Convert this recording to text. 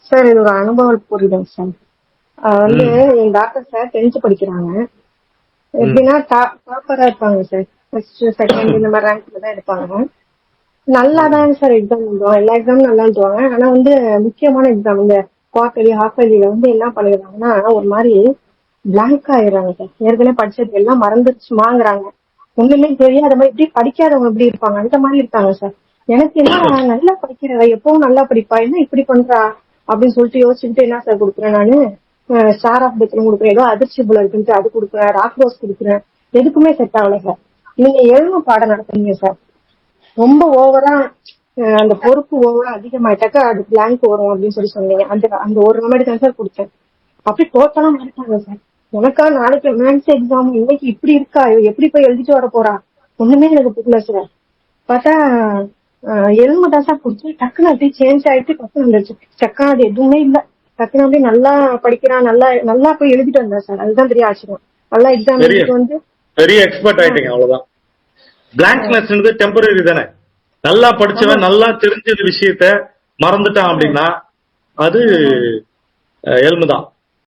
Sir இது ஒரு அனுபவம் புரியுதுங்க சார். வந்து என் டாக்டர் சார் 10th படிக்கிறாங்க. எப்படின்னா டாப்பரா இருப்பாங்க சார். ஃபர்ஸ்ட் செகண்ட் இந்த மாதிரி ரேங்க்ல தான் இருப்பாங்க. நல்லாதான் சார் எக்ஸாம் எழுதுவாங்க, எல்லா எக்ஸாமும் நல்லா எழுதுவாங்க. ஆனா வந்து முக்கியமான எக்ஸாம் இந்த குவார்டர்லி ஹாஃப் இயர்லில வந்து என்ன பண்ணிடுறாங்கன்னா ஒரு மாதிரி பிளாங்க் ஆயிடுறாங்க சார். ஏற்கனவே படிச்சது எல்லாம் மறந்துச்சுமாங்கிறாங்க. ஒண்ணுமே தெரியாத மாதிரி இப்படி படிக்காதவங்க எப்படி இருப்பாங்க அந்த மாதிரி இருக்காங்க சார். எனக்கு என்ன நல்லா படிக்கிறவ எப்பவும் நல்லா படிப்பா என்ன இப்படி பண்றா அப்படின்னு சொல்லிட்டு யோசிச்சுட்டு என்ன சார் கொடுக்குறேன் நானு, ஸ்டார் ஆஃப் பெத்லும் கொடுக்குறேன், ஏதோ அதிர்ச்சி போல இருக்குன்ட்டு அது கொடுக்குறேன், ராக் ரோஸ் கொடுக்குறேன். எதுக்குமே செட் ஆகல சார். நீங்க எழும பாடம் நடத்துறீங்க சார், ரொம்ப ஓவரா அந்த பொறுப்பு ஓவரா அதிகமாயிட்டாக்கா அது பிளாங்க் வரும் அப்படின்னு சொல்லி சொன்னீங்க. அந்த அந்த ஒரு ரெமெடி தான் சார் கொடுத்தேன். அப்படி டோட்டலா மாறிட்டாங்க சார். எனக்கா நாளைக்கு மேத்ஸ் எக்ஸாம் இன்னைக்கு இப்படி இருக்கா, எப்படி போய் எழுதிட்டு வர போறா ஒண்ணுமே எனக்கு புரியல சார். பார்த்தா எலும்பு தான் சார் குடிச்சு டக்குன்னு அப்படியே சேஞ்ச் ஆயிட்டு டக்குன்னு வந்துருச்சு. சக்கா அது எதுவுமே இல்ல, டக்குன்னு அப்படியே நல்லா படிக்கிறான், நல்லா நல்லா போய் எழுதிட்டு வந்தேன் சார். அதுதான் பெரிய ஆச்சரியம். நல்லா எக்ஸாம் எழுதிட்டு வந்து பெரிய எக்ஸ்பர்ட் ஆயிட்டீங்க அவ்வளவுதான். பிளாங்க்னஸ் டெம்பரரி தானே. நல்லா படிச்சவன் நல்லா தெரிஞ்ச விஷயத்த மறந்துட்டான் அப்படின்னா அது எலும்புதான்.